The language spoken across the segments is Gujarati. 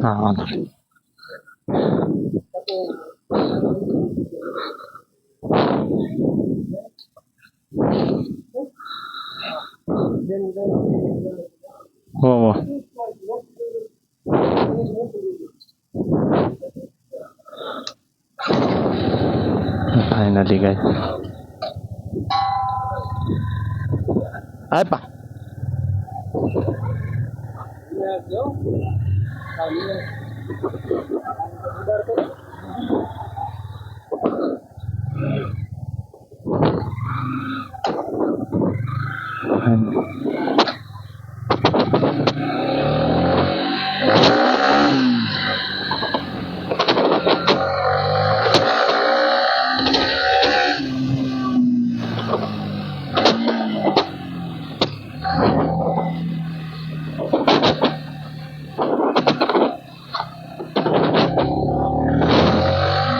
હા હો ફાઇનલી ગાઈસ આપ્યા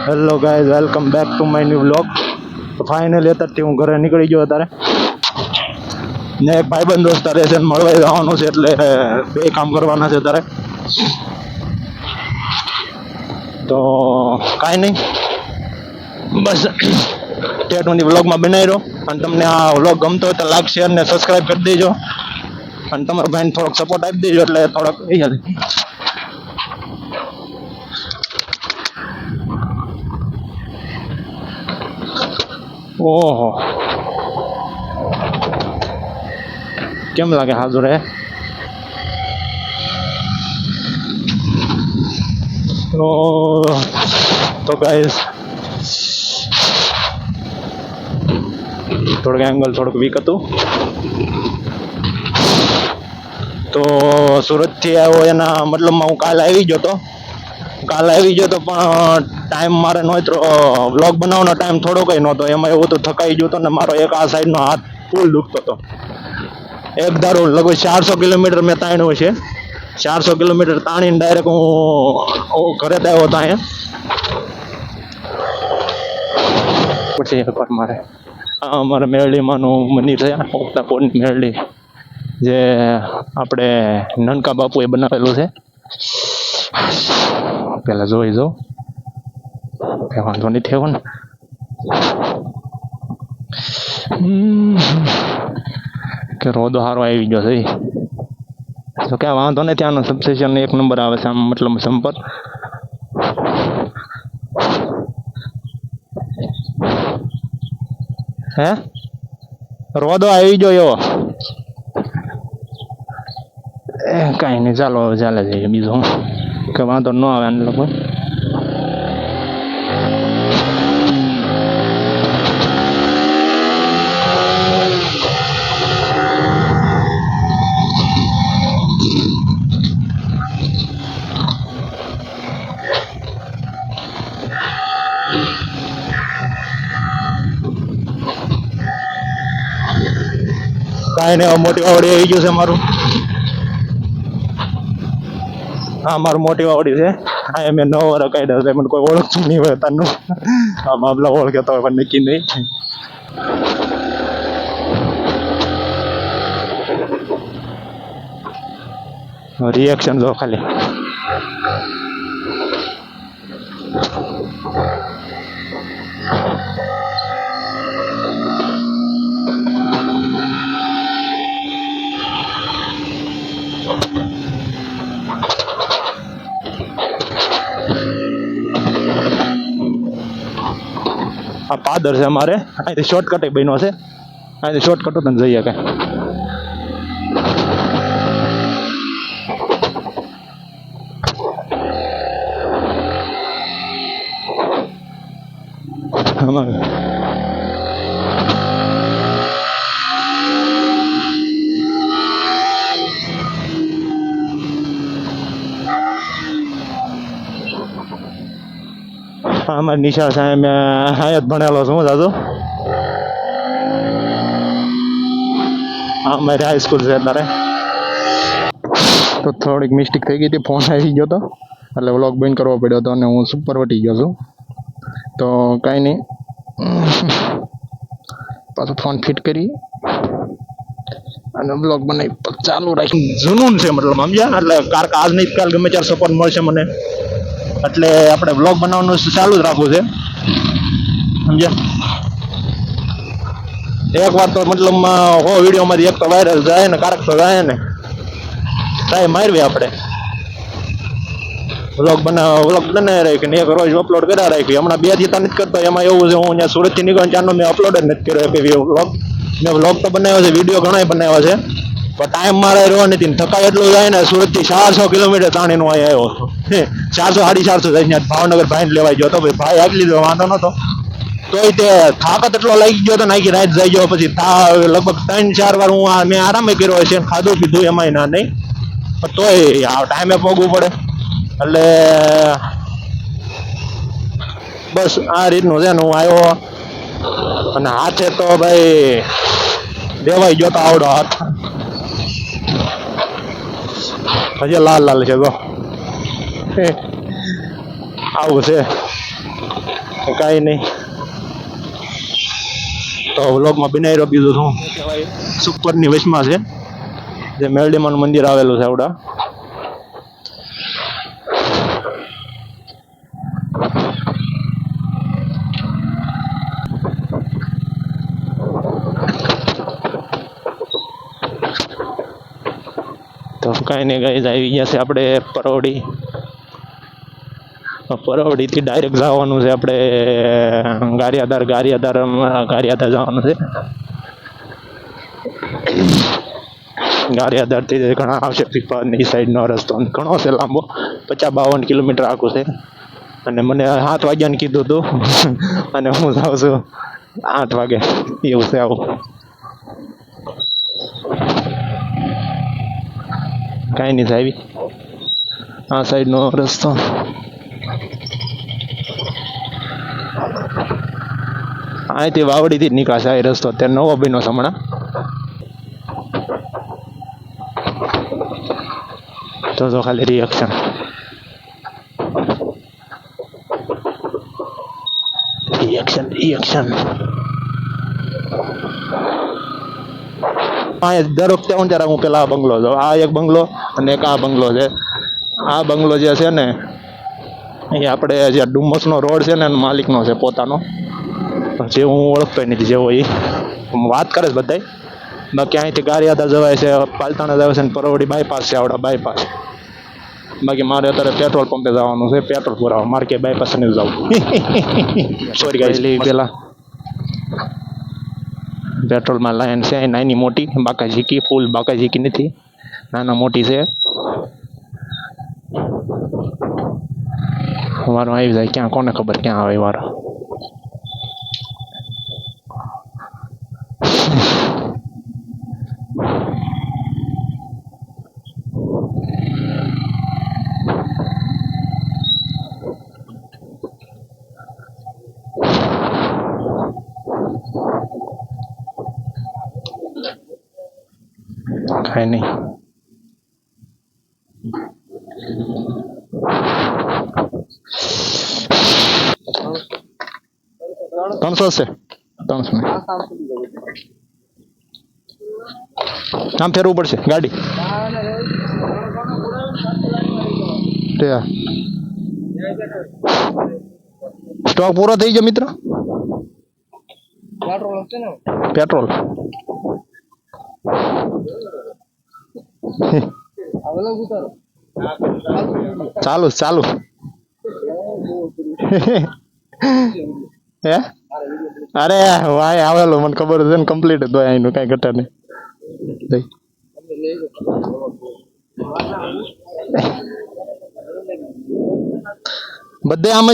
hello guys welcome back to my new vlog. તો ફાઇનલી અત્યારથી હું ઘરે નીકળી ગયો અત્યારે ને એક ભાઈબંધ દોસ્ત રહે છે મળવા જવાનું છે એટલે બે કામ કરવાના છે અત્યારે. તો કાંઈ નહીં બસ ટેટ સુધી વ્લોગમાં બનાવી રહો અને તમને આ વ્લોગ ગમતો હોય તો લાઈક શેર ને સબસ્ક્રાઈબ કરી દેજો અને તમારા ભાઈને થોડોક સપોર્ટ આપી દેજો એટલે થોડોક એ જશે. ઓહો કેમ લાગે હાજર હે તો ગાઈસ થોડુંક એંગલ થોડુંક વીક હતું તો સુરતથી આવ્યો એના મતલબમાં હું કાલે આવી ગયો તો પણ ટાઈમ મારે નહોતો વ્લોગ બનાવવાનો ટાઈમ થોડો કંઈ નહોતો એમાં એવું તો થકાઈ ગયો હતો ને મારો એક આ સાઈડનો હાથ ફૂલ દુખતો હતો. એક ધારો લગભગ 400 કિલોમીટર મેં તાણ્યું છે 400 કિલોમીટર તાણીને ડાયરેક્ટ હું ઘરે જ આવ્યો હતો અહીંયા. પછી એકવાર મારે અમારા મેરડીમાંનું મંદિર છે ઓક્તાપોરની મેરડી જે આપણે નનકા બાપુએ બનાવેલું છે. પેલા જોઈ જો કઈ વાંધો નહીં થયો ને કે રોદો સારો આવી ગયો છે તો ક્યાં વાંધો નથી. આનો સબસ્ટેશન 1 નંબર આવે છે આમ મતલબ સંપર્ક હે રોદો આવી ગયો એવો કાંઈ નહીં ચાલો હવે ચાલે જઈએ બીજું કે વાંધો ન આવે આને લોકો. કાંઈ નહીં મોટી વાવડી આવી ગયું છે મારું. હા મારું મોટી વાવડી છે. હા મેં 9 વર્ષ કાઢ્યા છે મને કોઈ ઓળખતું નહીં હોય તારનું આ મામલા ઓળખતો હોય પણ નક્કી નહીં. રિએક્શન જો ખાલી આ પાદર છે અમારે અહીંથી શોર્ટકટ બન્યો છે અહીંથી શોર્ટકટ તને જઈએ કે અમારી નિશાળ સાહેબ મેં અહીંયા જ ભણેલો છું દાદુ. હા મારી હાઈસ્કૂલ છે અત્યારે. તો થોડીક મિસ્ટેક થઈ ગઈ હતી ફોન આવી ગયો હતો એટલે વ્લોગ બંધ કરવો પડ્યો હતો અને હું સુપર વટી ગયો છું. તો કાંઈ નહીં પાછો ફોન ફિટ કરી અને બ્લોગ બનાવી ચાલુ રાખી જૂનું છે મતલબ સમજ્યા એટલે કારણ કે આજ નહીં કાલ ગમે ત્યારે સપોર્ટ મળશે મને એટલે આપણે બ્લોગ બનાવવાનું ચાલુ જ રાખવું છે સમજ્યા એક વાર તો મતલબમાં હો વિડીયોમાંથી એક તો વાયરલ જાય ને કારક તો જાય ને ટ્રાય મારવી આપણે વ્લોગ બનાવી રાખી ને એક રોજ અપલોડ કર્યા રાખી હમણાં 2 થી 3 નથી કરતો એમાં એવું છે હું અહીંયા સુરતથી નીકળ્યો ચારનો મેં અપલોડ જ નથી કર્યો કે વ્લોગ મેં વ્લોગ તો બનાવ્યો છે વિડીયો ઘણા બનાવ્યા છે પણ ટાઈમ મારે રહ્યો નથી થકાય એટલું જાય ને સુરતથી 400 કિલોમીટર તાણીનો અહીંયા આવ્યો 400 450 જાય ભાવનગર ભાઈને લેવાઈ ગયો તો ભાઈ આગળ લીધો વાંધો નતો તોય તે થાક જ એટલો લાગી ગયો તો નાખી રાત જઈ ગયો પછી લગભગ 3-4 વાર હું મેં આરામ કર્યો છે ખાધું પીધું એમાંય ના નહીં તોય આ ટાઈમે પોગવું પડે એટલે બસ આ રીતનું છે ને હું આવ્યો અને હાથે તો ભાઈ દેવાઈ ગયો તો આવડો હાથ હજી લાલ લાલ છે તો આવું છે કાંઈ નહીં તો વ્લોગમાં બનાવી રહ્યો બીજું શું કહેવાય સુપરની વચમાં છે જે મેરડીમાનું મંદિર આવેલું છે આવડા તો કાંઈ નહીં ગાઈઝ આવી ગયા છે આપણે પરવડીથી ડાયરેક્ટ જવાનું છે આપણે ગારિયાધાર જવાનું છે ગારિયાધારથી ઘણા આવશે પીપાની સાઈડનો રસ્તો ઘણો છે લાંબો 50-52 કિલોમીટર આખું છે અને મને 7 વાગ્યાને કીધું હતું અને હું જાઉં છું 8 વાગે એવું છે આવું કાંઈ નહીં આવી આ સાઈડનો રસ્તો અહીંથી વાવડીથી જ નીકળાશે આ રસ્તો અત્યારે નવો બન્યો છે હમણાં તો ખાલી રિએક્શન દર વખતે આવું ત્યારે હું પેલા આ બંગલો જાઉં આ એક બંગલો અને એક આ બંગલો છે આ બંગલો જે છે ને એ આપણે જે ડુમસનો રોડ છે ને માલિકનો છે પોતાનો જે હું ઓળખતો નથી જેવો એ વાત કરે છે બધાય બાકી અહીંથી ગારિયાધાર જવાય છે પાલતાણા જવાય છે ને પરવડી બાયપાસ છે આવડા બાયપાસ બાકી મારે અત્યારે પેટ્રોલ પંપે જવાનું છે પેટ્રોલ પુરાવા મારે કે બાયપાસ નથી જવું સોરી ગાઈસ લેવી પેલા પેટ્રોલમાં લાઈન છે નાની મોટી બાકાઝીકી ફૂલ બાકાઝીકી નથી નાના મોટી છે વારો આવી જાય ક્યાં કોને ખબર ક્યાં આવે વારો કાંઈ નહીં 300 છે 300 આમ ફેરવું પડશે ગાડી સ્ટોક પૂરો થઈ ગયો મિત્ર પેટ્રોલ ચાલુ હે અરે ભાઈ આવેલું મને ખબર છે ને કમ્પ્લીટ જ હોય અહીંનું કાંઈ ઘટા નહીં બધે આમ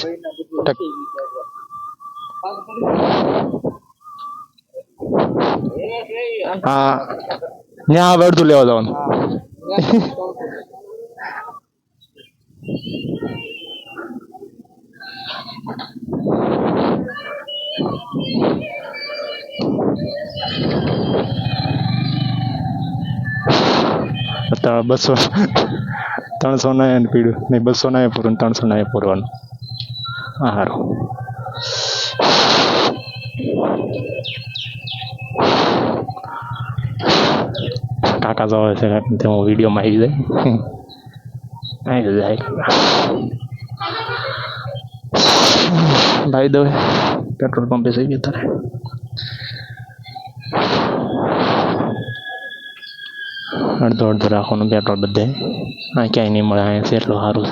છે હા ત્યાં હવે અડધું લેવા જવાનું અત્યારે 300 ના પીડ્યું નહીં 200 ના પૂરું 300 ના પૂરવાનું હા સારું કાકા તો આવે છે તે હું વિડીયોમાં આવી જાય ભાઈ દો પેટ્રોલ પંપે થઈ ગયો તારે અડધો અડધો રાખવાનું પેટ્રોલ બધે આ ક્યાંય નહીં મળે અહીંયા છે એટલું સારું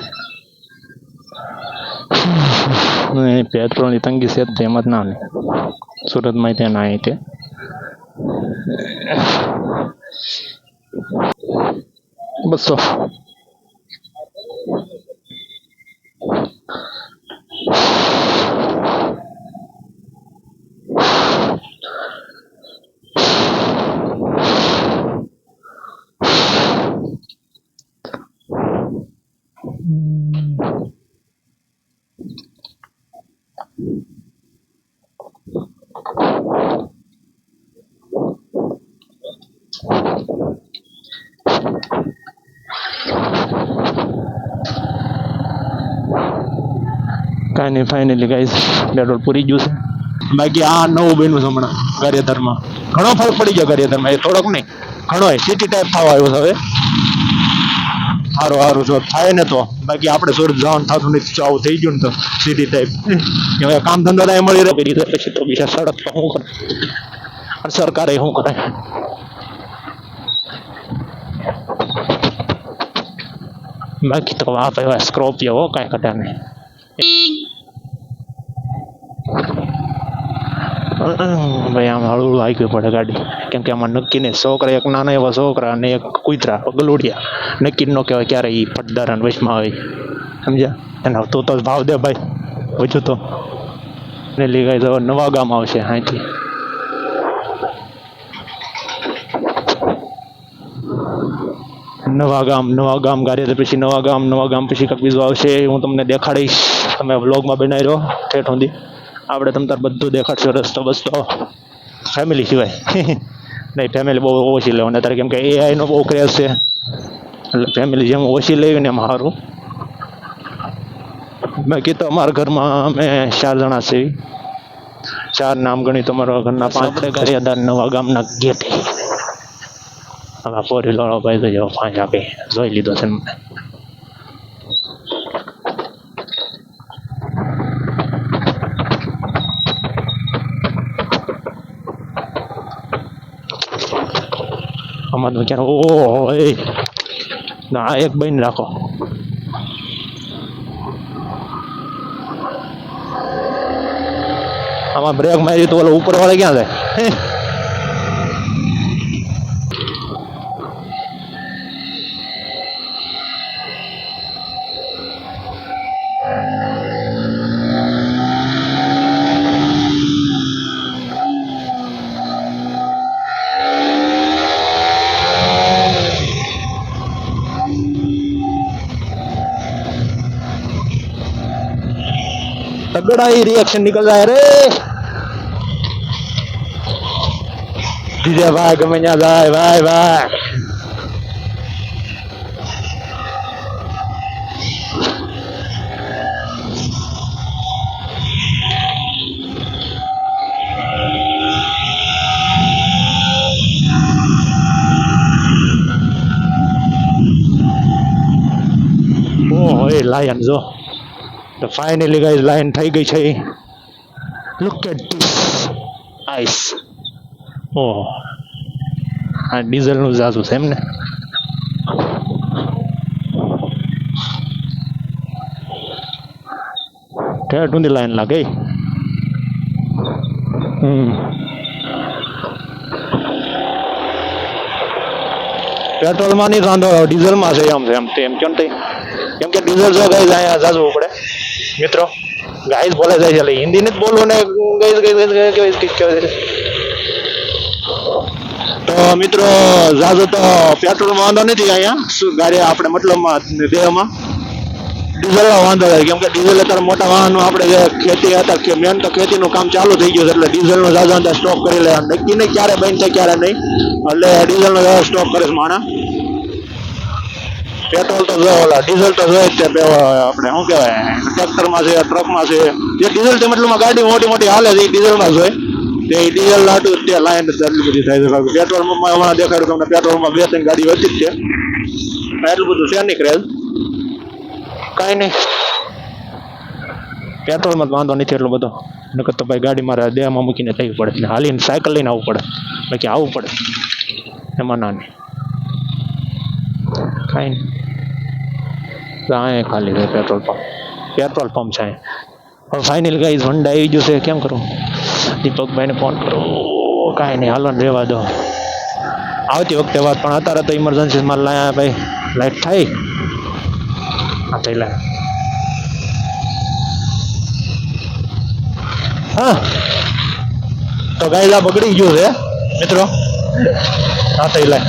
છે પેટ્રોલની તંગી છે તો એમ જ ના ને સુરતમાં ત્યાં ના અહીં તે બસો કાંઈ નહીં ફાઇનલી ગાઈસ પેટ્રોલ પૂરી ગયું છે બાકી આ નવું બન્યું છે હમણાં ગારિયાધારમાં ઘણો ફરક પડી ગયો ગારિયાધારમાં એ થોડોક નહીં ઘણો સિટી ટાઈપ થવા આવ્યો છે હવે સારું સારું જો થાય ને તો બાકી આપણે સુરત જવાનું થતું નથી તો આવું થઈ ગયું ને તો સિટી ટાઈપ હવે કામ ધંધા મળી રહે પછી તો બીજા સડક તો શું કરે સરકારે શું કરે બાકી તો આ ભાઈ સ્કોર્પિયો હો કાંઈ ઘટા નહીં ભાઈ આમ હળવું હાઈકવી પડે ગાડી કેમ કે આમાં નક્કી ને છોકરા એક નાના એવા છોકરા અને એક કૂતરા ગલુડિયા નક્કી ન કહેવાય ક્યારે એ પટદારા વચમાં આવે સમજ્યા એના તો ભાવ દે ભાઈ વચું તો ને લીગાઈ તો નવા ગામ આવશે અહીંથી નવા ગામ ગાડી પછી નવા ગામ પછી કંઈક બીજું આવશે હું તમને દેખાડીશ તમે વ્લોગમાં બનાવી રહ્યો ઠેઠ સુધી આપણે તમ તાર બધું દેખાડશો રસ્તો બસ્તો ફેમિલી સિવાય નહીં ફેમિલી બહુ ઓછી લેવાની અત્યારે કેમ કે એઆઈનો બહુ ક્રેઝ છે એટલે ફેમિલી જેમ ઓછી લેવી ને એમ સારું બાકી તો અમારા ઘરમાં અમે 4 જણા છીએ 4 નામ ગણી તમારા ઘરના 5 ગારિયાધાર નવા ગામના ગેટે હવે ફોરી લોળો ભાઈ તો જો 5 આપી જોઈ લીધો છે મને આમાં તો ક્યારે ઓહો એ ના એક બહીને રાખો આમાં બ્રેક મારી તો ઓલો ઉપર વાળા ક્યાં જાય तगड़ा ही रिएक्शन निकल रहा है रे धीरे भाई गमे जाए भाई भाई ओह ये लायन जो तो फाइनली गाइस लाइन થઈ ગઈ છે લુક એટ ધીસ આઈસ ઓહ આ ડીઝલ નું જાજુ છે એમ ને ઠેઠ ઊંધી લાઈન લાગે પેટ્રોલ માં નહીં વાંધો ડીઝલ માં છે એમ તેમ કેમ તે કેમ કે ડીઝલ જો ગાઈસ અહીંયા જાજુ પડે મિત્રો ગાઈસ બોલે જાય છે એટલે હિન્દી ને જ બોલવું ને ગાઈસ તો મિત્રો જાજુ તો પેટ્રોલ માં વાંધો નથી અહીંયા ગાડી આપણે મતલબમાં દેહમાં ડીઝલ વાંધો થાય કેમ કે ડીઝલ અત્યારે મોટા વાહનો આપણે જે ખેતી હતા કે મેન તો ખેતીનું કામ ચાલુ થઈ ગયું છે એટલે ડીઝલનો જાજો અંદર સ્ટોક કરી લે નક્કી નહીં ક્યારે બંધ થાય ક્યારે નહીં એટલે ડીઝલનો જાજો સ્ટોક કરે છે માણા પેટ્રોલ તો જો ઓલા ડીઝલ તો જોઈએ જ છે આપણે શું કહેવાય ટ્રેક્ટરમાં છે ટ્રકમાં છે જે ડીઝલ તે મતલબમાં ગાડી મોટી મોટી હાલે છે એ ડીઝલમાં જોઈએ તે ડીઝલ લાટું તે લાઈન એટલી બધી થાય છે. પેટ્રોલમાં હમણાં દેખાડ્યું તમને, પેટ્રોલમાં 2-3 ગાડી હતી જ છે, એટલું બધું છે નહીં ક્રેઝ, કાંઈ નહીં. પેટ્રોલમાં વાંધો નથી એટલો બધો, નકર તો ભાઈ ગાડી મારે દેહમાં મૂકીને જવી પડે, ને હાલીને સાયકલ લઈને આવવું પડે, બાકી આવવું પડે એમાં ના નહીં, કાંઈ નહીં. અહીંયા ખાલી છે પેટ્રોલ પંપ છે અહીંયા. હવે ફાઇનલ ગાઈઝ હોન્ડા આવી ગયું છે, કેમ કરું? દીપકભાઈને ફોન કરો. કાંઈ નહીં, હાલો ને રહેવા દો, આવતી વખતે વાત. પણ અત્યારે તો ઇમરજન્સીમાં લાયા ભાઈ, લાઈટ થાય આ પહેલા. હા તો ગાયલા બગડી ગયું છે મિત્રો. હા થઈલા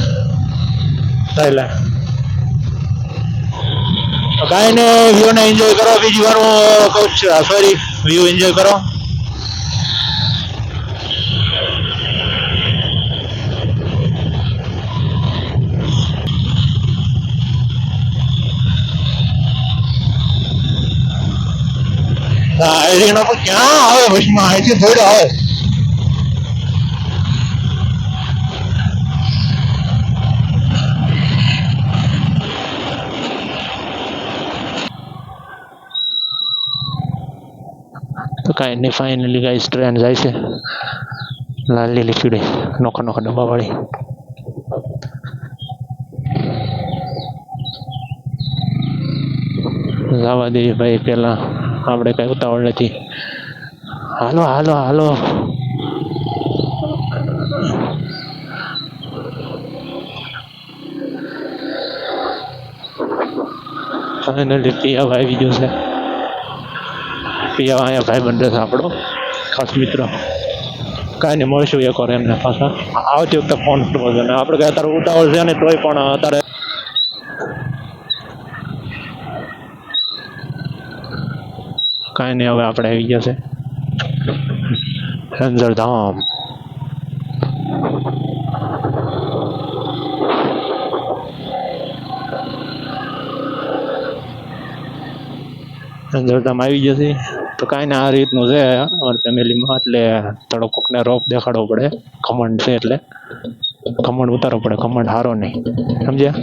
કાંઈ ને વ્યૂ ને એન્જોય કરો. બીજી વાર હું કહું છું, સોરી, વ્યૂ એન્જોય કરો. એનો પણ ક્યાં આવે બસમાં, અહીંથી થોડો આવે. તો કાંઈ નહીં, ફાઇનલી ગાઈસ ટ્રેન જાય છે, લાલ લીલી પીળી નોખા ડબ્બા વાળી. જવા દઈએ ભાઈ, પેલા આપણે કઈ ઉતાવળ નથી. હાલો હાલો હાલો. ફાઇનલી પિયા આવી ગયો છે. પિયા અહીંયા ભાઈ બંધ છે આપણો ખાસ મિત્ર. કાંઈ નહીં, મળશું એક વાર એમને પાછા આવતી વખતે ફોન કરવો છે. આપણે કઈ અત્યારે ઉતાવળ છે ને તોય પણ અત્યારે કાંઈ નહીં. હવે આપણે આવી ગયા છે રંજરધામ. રંજરધામ આવી જશે. તો કાંઈ ને આ રીતનું છે અમારી ફેમિલીમાં. એટલે થોડો કોકને રોપ દેખાડવો પડે, ખમણ છે એટલે ખમણ ઉતારવો પડે. ખમણ હારો નહીં, સમજ્યા?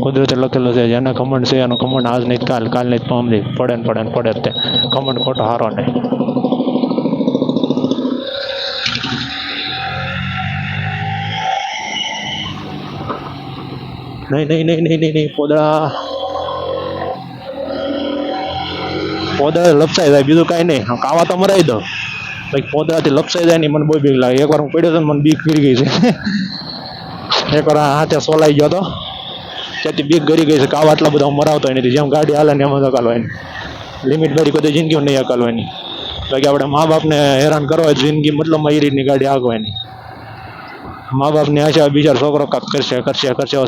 કુદરતે લખેલું છે જેને ખમણ છે એનો ખમણ આજ નહીં કાલ, કાલ નહીં તો આમ પડે ને પડે ને પડે તે ખમણ ખોટો હારો નહીં. નહીં પોદળા લપસાઈ જાય, બીજું કાંઈ નહીં. કાવા તો મરાઈ દો ભાઈ, પોદળાથી લપસાઈ જાય નહીં મને બહુ બીક લાગે. એકવાર હું પડ્યો હતો ને મને બીક ગરી ગઈ છે. એકવાર હાથે સોલાઈ ગયો હતો ત્યાંથી બીક ગરી ગઈ છે. કાવા આટલા બધા મરાવતો નથી, જેમ ગાડી હાલે ને એમાં હકાલવાની લિમિટ ગાડી કોઈ જિંદગી નહીં હકાલવાની. બાકી આપણે મા બાપને હેરાન કરવા જિંદગી મતલબમાં એ રીતની ગાડી આગવાની. મા બાપની આશા બિચાર છોકરો કાંક કરશે.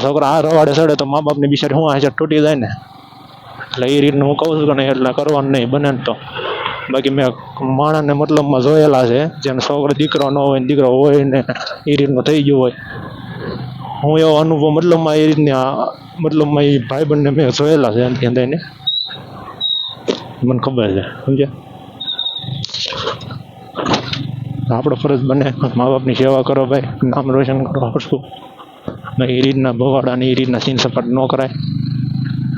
છોકરો આ રવાડે ચડે તો મા બાપની બિચાર હું આશા તૂટી જાય ને. એટલે એ રીતનું હું કહું છું કે નહીં, એટલે કરવાનું નહીં બને ને તો. બાકી મેં માણસને મતલબમાં જોયેલા છે જેને છોકરો દીકરો ન હોય ને દીકરો હોય ને એ રીતનું થઈ ગયું હોય. હું એવો અનુભવ મતલબમાં એ રીતની મતલબમાં એ ભાઈ બંને મેં જોયેલા છે. એનાથી અંદાઈને મને ખબર છે, સમજ્યા? આપણો ફરજ બને મા બાપની સેવા કરો ભાઈ, નામ રોશન કરો. શું એ રીતના ભવાડા ને એ રીતના સીન સપાટ ન કરાય.